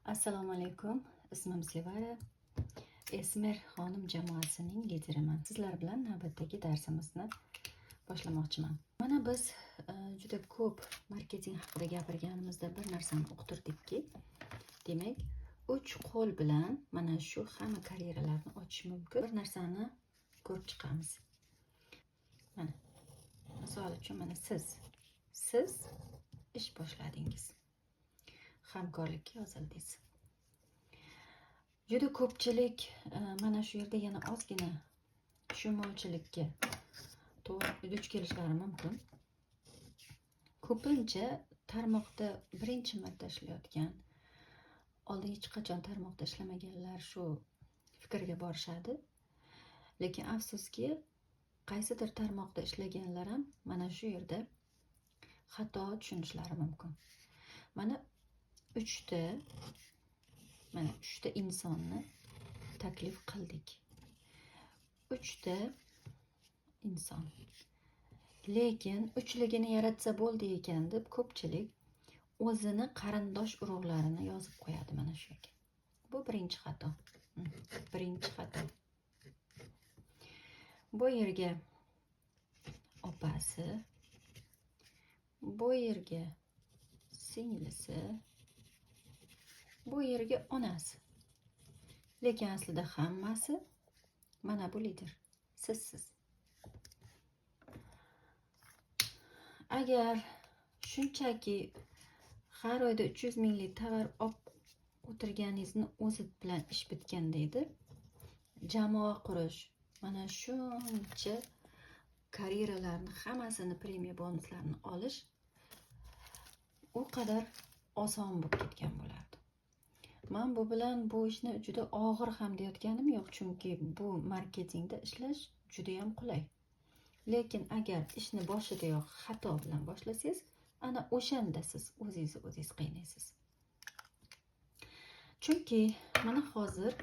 Assalomu alaykum. Ismim Sevara. Esmer xonim jamoasining lideriman. Sizlar bilan navbatdagi darsimizni boshlamoqchiman. Mana biz juda ko'p marketing haqida gapirganimizda bir narsani uqtirdikki, demak, 3 qo'l bilan mana shu hamma karyeralarni ochish mumkin. Bir narsani ko'rib chiqamiz. Mana misol uchun mana siz ish boshladingiz. Hamkorlikka yozildingiz. Juda ko'pchilik mana shu yerda yana ozgina tushunmovchilikka duch kelishlari mumkin. Ko'pincha tarmoqda birinchi marta ishlayotgan, oldin hech qachon tarmoqda ishlamaganlar shu fikrga borishadi. Lekin afsuski, qaysidir tarmoqda ishlaganlar ham mana shu yerda xato tushunishlari mumkin. Mana uchta insonni taklif qildik. 3ta inson. Lekin uchligini yaratsa bo'ldi ekan deb ko'pchilik o'zini qarindosh urug'larini yozib qo'yadi mana shu yerga. Bu birinchi xato. Birinchi xato. Bu yerga opasi, bu yerga singlisi, bu yerga onasi. Lekin aslida hammasi mana bu lider. Sizsiz. Agar shunchaki har oyda 300 minglik tovar olib o'tirganingizni o'zi bilan ish bitganda edi, jamoa qurish, mana shuncha karyeralarni hammasini premiya bonuslarini olish u qadar oson bo'lib ketgan bo'lardi. Men bu bilan bu ishni juda og'ir ham deyotganim yo'q, chunki bu marketingda ishlash juda ham qulay. Lekin agar ishni boshidayoq xato bilan boshlasangiz, ana o'shanda siz o'zingiz qiynaysiz. Chunki mana hozir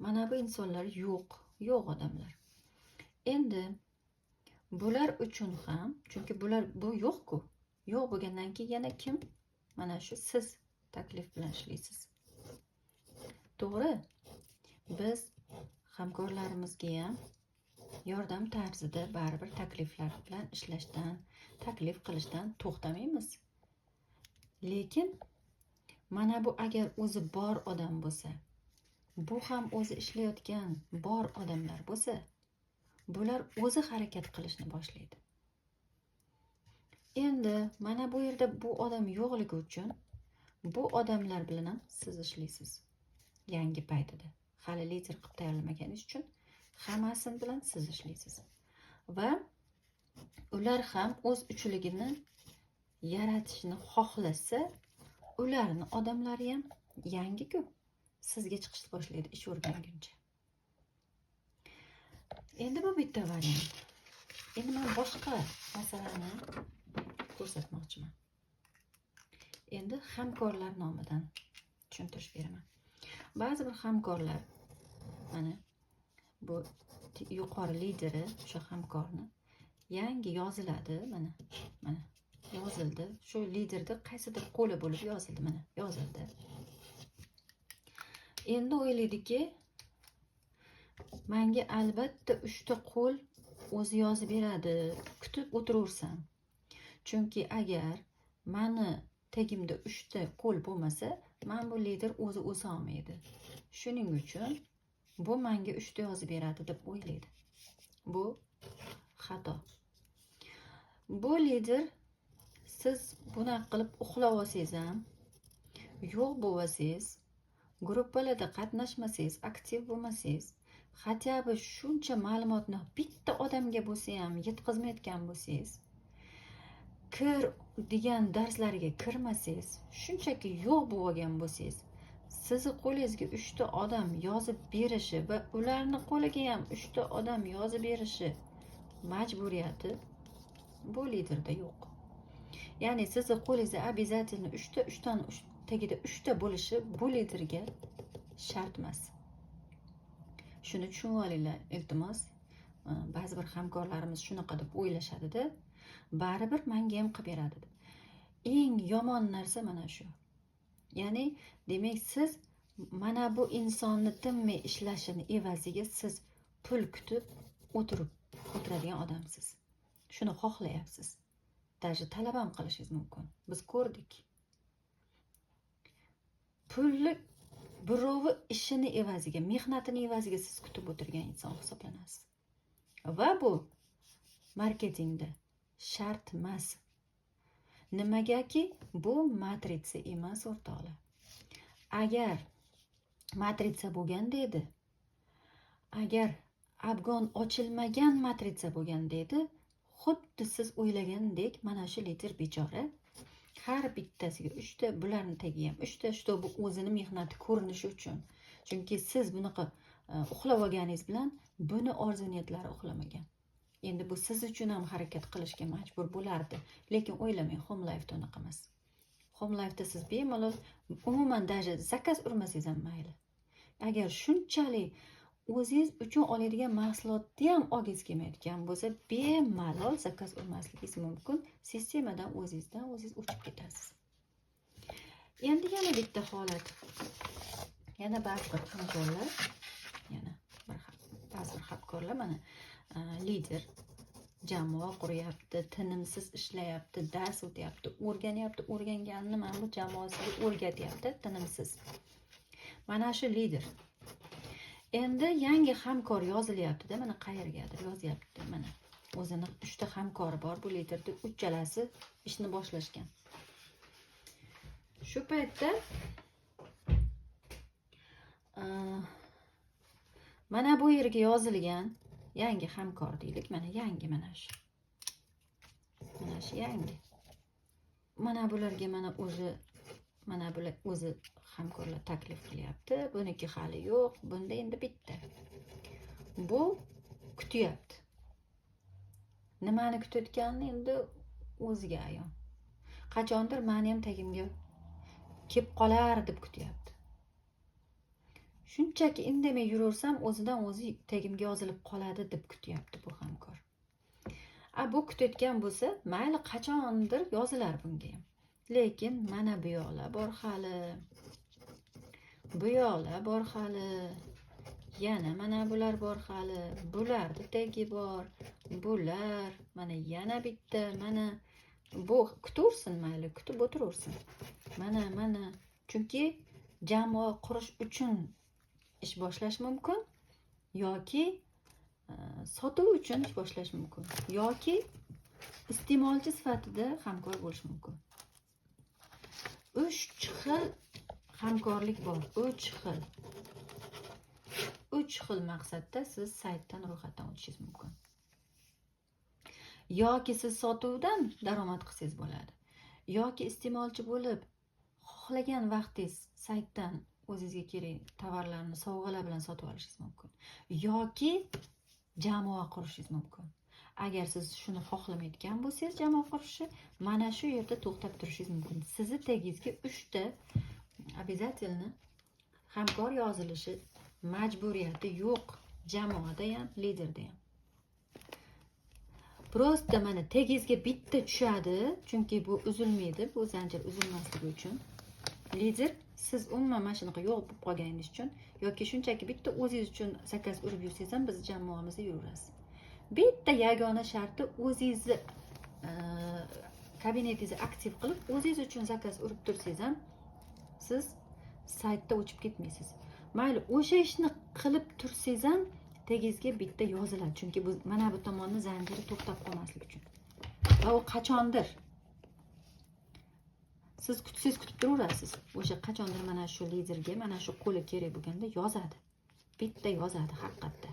mana bu insonlar yo'q odamlar. Endi bular uchun ham, chunki bu yo'q-ku. Yo'q bo'lgandan keyin yana kim? Mana shu siz taklif bilan ishlaysiz. To'g'ri? Biz hamkorlarimizga ham yordam tarzida baribir takliflar bilan ishlashdan, taklif qilishdan to'xtamaymiz. Lekin mana bu agar o'zi bor odam bo'lsa, bu ham o'zi ishlayotgan bor odamlar bo'lsa, bular o'zi harakat qilishni boshlaydi. Endi mana bu yerda bu odam yo'qligi uchun bu odamlar bilan ham siz ishlaysiz. Yangi paytida hali lider qilib tayyorlamaganingiz uchun hammasi bilan siz ishlaysiz. Va ular ham o'z uchligini yaratishni xohlasa, ularni odamlari ham yangi-ku, sizga chiqishni boshlaydi ish o'rganguncha. Endi bu bitta variant. Endi men boshqa masalani ko'rsatmoqchiman. Endi hamkorlar nomidan tushuntirish beraman. Ba'zi bir hamkorlar mana bu yuqori lideri o'sha hamkorni yangi yoziladi, mana yozildi. Shu liderda qaysidir qo'li bo'lib yozildi, mana yozildi. Endi o'ylaydiki, menga albatta 3 ta qo'l o'zi yozib beradi, kutib o'tiraversam. Chunki agar meni tagimda 3 ta qo'l bo'lmasa, men bu lider o'zi o'sa olmaydi. Shuning uchun bu menga 3 ta yozib beradi deb o'ylaydi. Bu xato. Bu lider siz buni qilib uxlab olsangiz ham, yo'q bo'lsangiz, gruppalarda qatnashmasangiz, aktiv bo'lmasangiz, hatto shuncha ma'lumotni bitta odamga bo'lsa ham yetkazmayotgan bo'lsangiz, kir degan darslarga kirmasangiz, shunchaki yo'q bo'lgan bo'lsangiz, sizni qo'lingizga 3 ta odam yozib berishi va ularni qo'liga ham 3 ta odam yozib berishi majburiyati bu liderda yo'q. Ya'ni sizni qo'lingizda обязательно 3 ta tagida 3 ta bo'lishi bu liderga shart emas. Shuni tushunib olinglar, iltimos. Ba'zi bir hamkorlarimiz shunaqa deb o'ylashadi-da, baribir menga ham qilib beradi deb. Eng yomon narsa mana shu. Ya'ni demak siz mana bu insonni tinmay ishlashini evaziga siz pul kutib o'tiradigan odamsiz. Shuni xohlayapsiz. Даже talab ham qilishingiz mumkin. Biz ko'rdik. Pulni birovi ishini evaziga, mehnatini evaziga siz kutib o'tirgan inson hisoblanasiz. Va bu marketingda shart emas. Nimagaki bu matritsa emas o'rtoqlar. Agar matritsa bo'lganda edi, agar afgon ochilmagan matritsa bo'lganda edi, xuddi siz o'ylagandek mana shu lider bechora har bittasiga 3 ta, bularni tagiga ham 3 ta, shu bu o'zini mehnati ko'rinishi uchun. Chunki siz bunaqa uxlab olganingiz bilan buni orzu-niyatlari uxlamagan. Endi bu siz uchun ham harakat qilishga majbur bo'lardi. Lekin o'ylamang, Home Life'da unaqa emas. Home Life'da siz bemalol umuman даже zakaz urmasangiz ham mayli. Agar shunchalik o'zingiz uchun oladigan mahsulotni ham olgingiz kelmayotgan bo'lsa, bemalol zakaz urmasligingiz mumkin. Sistemadan o'zingiz o'chib ketasiz. Endi yana bitta holat. Yana ba'zi bir hamkorlar, ba'zi bir hamkorlar mana lider jamoa quryapti, tinimsiz ishlayapti, dars o'tyapti, o'rganganini mana bu jamoasiga o'rgatyapti, tinimsiz. Mana shu lider. Endi yangi hamkor yozilyapti-da, mana qayergadir yozyapti. Mana o'zini 3 ta hamkori bor bu liderda, uchalasi ishni boshlashgan. Shu paytda mana bu yerga yozilgan yangi hamkor deylik, mana yangi mana shu. Mana shu yangi. Mana bularga mana bular o'zi hamkorlar taklif qilyapti. Buniki hali yo'q, bunda endi bitta. Bu kutyapti. Nimani kutayotganini endi o'ziga ayon. Qachondir meni ham tagimga kelib qolar deb kutyapti. Shunchaki indamay yuraversam, o'zidan o'zi tagimga yozilib qoladi deb kutyapti bu hamkor. Bu kutayotgan bo'lsa, mayli qachondir yozilar bunga ham. Lekin mana bu yoqlar bor hali. Bu yoqlar bor hali. Yana mana bular bor hali. Bularni tagi bor. Bular, mana yana bitta, mana bu kutaversin, mayli kutib o'tiraversin. Mana. Chunki jamoa qurish uchun ish boshlash mumkin yoki sotuv uchun ish boshlash mumkin yoki iste'molchi sifatida hamkor bo'lish mumkin. 3 xil hamkorlik bor. 3 xil. 3 xil maqsadda siz saytdan ro'yxatdan o'tishingiz mumkin. Yoki siz sotuvdan daromad qilsangiz bo'ladi. Yoki iste'molchi bo'lib xohlagan vaqtingiz saytdan o'zingizga kerak tovarlarni sovg'alar bilan sotib olishingiz mumkin. Yoki jamoa qurishingiz mumkin. Agar siz shuni xohlamayotgan bo'lsangiz, jamoa qurishni mana shu yerda to'xtab turishingiz mumkin. Sizni tagingizga 3 ta обязательно hamkor yozilishi majburiyati yo'q, jamoada ham, liderda ham. Prosta mana tagingizga bitta tushadi, chunki bu uzilmaydi, bu zanjir uzilmasligi uchun. Lider siz umuman mana shunaqa yo'q bo'lib qolganingiz uchun yoki shunchaki bitta o'zingiz uchun zakaz urib yursangiz ham biz jamoamizda yuraverasiz. Bitta yagona sharti o'zingizni kabinetingizni aktiv qilib, o'zingiz uchun zakaz urib tursangiz ham siz saytda o'chib ketmaysiz. Mayli o'sha ishni qilib tursangiz ham tagingizga bitta yoziladi, chunki bu mana bu tomonni zanjiri to'xtab qolmasligi uchun. Va u qachondir siz kutsangiz kutib turaverasiz. O'sha qachondir mana shu liderga mana shu qo'li kerak bo'lganda yozadi. Bitta yozadi haqiqatda.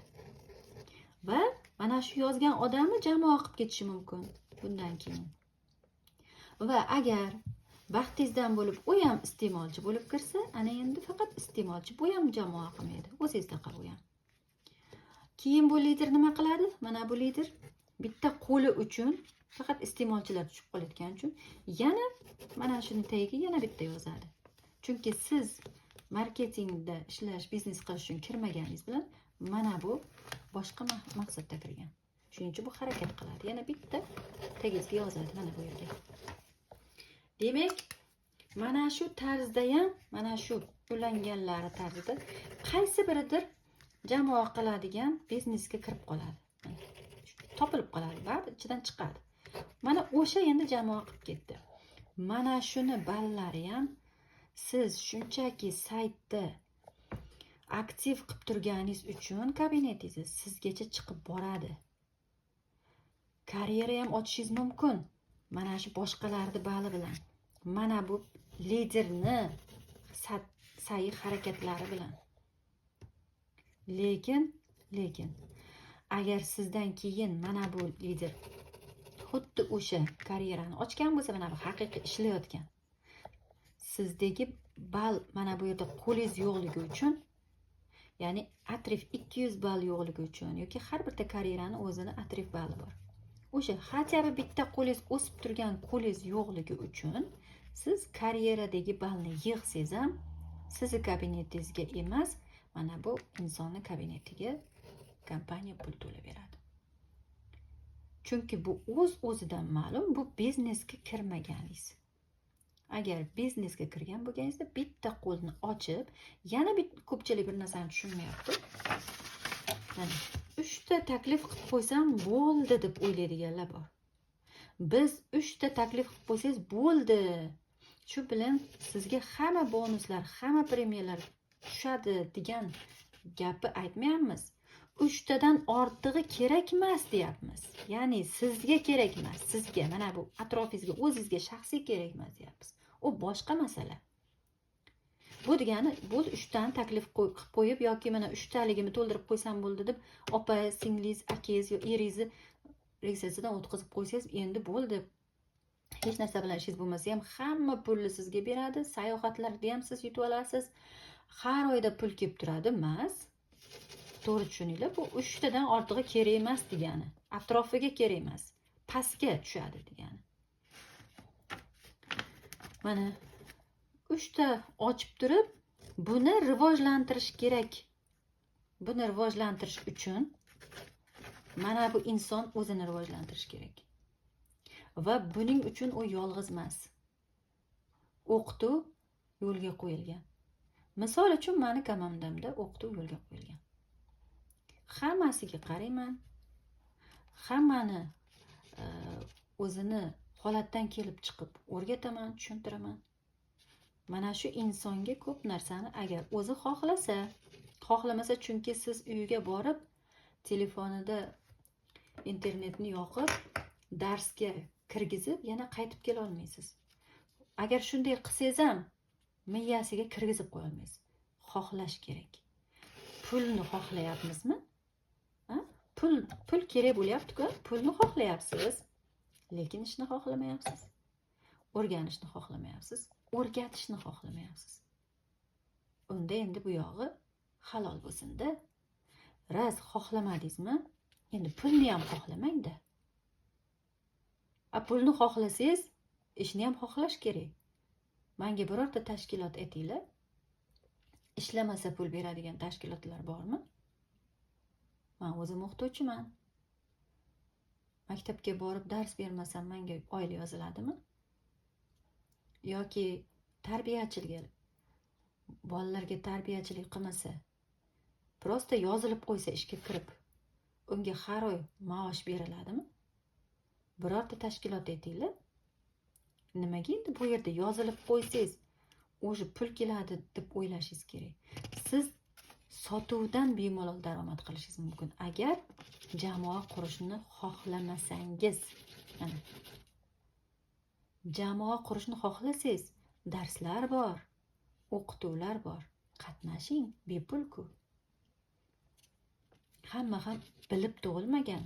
Va mana shu yozgan odamni jamoa qilib ketishi mumkin bundan keyin. Va agar vaqtingizdan bo'lib u ham iste'molchi bo'lib kirsa, ana endi faqat iste'molchi, bu ham jamoa qilmaydi. O'zingizda qil u ham. Keyin bu lider nima qiladi? Mana bu lider bitta qo'li uchun faqat iste'molchilar tushib qolayotgani uchun yana mana shuni tagiga yana bitta yozadi. Chunki siz marketingda ishlash, biznes qilish uchun kirmaganingiz bilan mana bu boshqa maqsadda kirgan. Shuning uchun bu harakat qiladi. Yana bitta tagingizga yozadi mana bu yerga. Demak, mana shu tarzda ham, mana shu ulanganlari tarzida qaysi biridir jamoa qiladigan biznesga kirib qoladi. Topilib qoladi, baribir ichidan chiqadi. Mana o'sha endi jamoa qilib ketdi. Mana shuni ballari ham siz shunchaki saytda aktiv qilib turganingiz uchun kabinetingiz sizgacha chiqib boradi. Karyera ham ochishingiz mumkin. Mana shu boshqalarning bali bilan. Mana bu liderni sa'y harakatlari bilan. Lekin agar sizdan keyin mana bu lider xuddi o'sha karyerani ochgan bo'lsa, mana bu haqiqiy ishlayotgan. Sizdagi bal mana bu yerda qo'lingiz yo'qligi uchun, ya'ni atrif 200 ball yo'qligi uchun yoki har bitta karyerani o'zini atrif bali bor. O'sha hatto bitta qo'lingiz o'sib turgan qo'lingiz yo'qligi uchun siz karyeradagi balni yig'sangiz ham sizni kabinetingizga emas, mana bu insonni kabinetiga kompaniya pul to'layveradi. Chunki bu o'z-o'zidan ma'lum, bu biznesga kirmaganingiz. Agar biznesga kirgan bo'lganingizda bitta qo'lni ochib, yana ko'pchilik bir narsani tushunmayapti. Mana 3 ta taklif qilib qo'ysam bo'ldi deb o'ylaydiganlar bor. Biz 3 ta taklif qilib qo'ysangiz bo'ldi. Shu bilan sizga hamma bonuslar, hamma premiyalar tushadi degan gapni aytmayapmiz. 3 tadan ortig'i kerak emas deyapmiz. Ya'ni sizga kerak emas, sizga mana bu atrofingizga, o'zingizga shaxsiy kerak emas deyapmiz. U boshqa masala. Bu degani bu 3 tani taklif qilib qo'yib yoki mana 3 taligini to'ldirib qo'ysam bo'ldi deb opa, singlingiz, akangiz yoki eringizni registratsiyadan o'tkazib qo'ysangiz endi bo'ldi. Hech narsa bilan ishingiz bo'lmasa ham hamma pulni sizga beradi, sayohatlarda ham siz yutib olasiz. Har oyda pul kelib turadi emas. To'g'ri tushuninglar, bu 3 tadan ortig'i kerak emas degani. Atrofiga kerak emas, pastga tushadi degani. Mana 3 ta ochib turib, buni rivojlantirish kerak. Buni rivojlantirish uchun mana bu inson o'zini rivojlantirish kerak. Va buning uchun u yolg'iz emas. O'qituv yo'lga qo'yilgan. Misol uchun meni komandamda o'qituv yo'lga qo'yilgan. Hammasiga qarayman. Hammani o'zini holatdan kelib chiqib o'rgataman, tushuntiraman. Mana shu insonga ko'p narsani agar o'zi xohlasa, xohlamasa, chunki siz uyiga borib telefonida internetni yoqib darsga kirgizib yana qaytib kela olmaysiz. Agar shunday qilsangiz ham miyasiga kirgizib qo'ya olmaysiz. Xohlash kerak. Pulni xohlayapmizmi? Pul kerak bo'lyapti-ku, pulni xohlayapsiz, lekin ishni xohlamayapsiz. O'rganishni xohlamayapsiz, o'rgatishni xohlamayapsiz. Unda endi bu yog'i halol bo'lsin-da. Raz xohlamadingizmi? Endi pulni ham xohlamang-da. Pulni xohlasangiz, ishni ham xohlash kerak. Menga birorta tashkilot aytinglar. Ishlamasa pul beradigan tashkilotlar bormi? Men o'zim o'qituvchiman. Maktabga borib dars bermasam menga oylik yoziladimi? Yoki tarbiyachilik, bolalarga tarbiyachilik qilmasa, prosta yozilib qo'ysa ishga kirib, unga har oy maosh beriladimi? Birorta tashkilot aytinglar. Nimaga endi bu yerda yozilib qo'ysangiz, o'sha pul keladi deb o'ylashingiz kerak. Siz sotuvdan bemalol daromad qilishingiz mumkin agar jamoa qurishni xohlamasangiz. Mana jamoa qurishni xohlasangiz, darslar bor, o'qituvlar bor. Qatnashing, bepul-ku. Hamma ham bilib tug'ilmagan.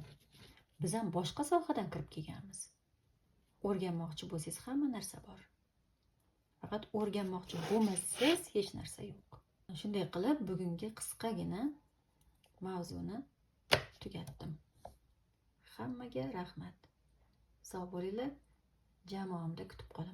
Biz ham boshqa sohadan kirib kelganmiz. O'rganmoqchi bo'lsangiz hamma narsa bor. Faqat o'rganmoqchi bo'lmasangiz hech narsa yo'q. Shunday qilib bugungi qisqagina mavzuni tugatdim. Hammaga rahmat. Sog' bo'linglar. Jamoamda kutib qolaman.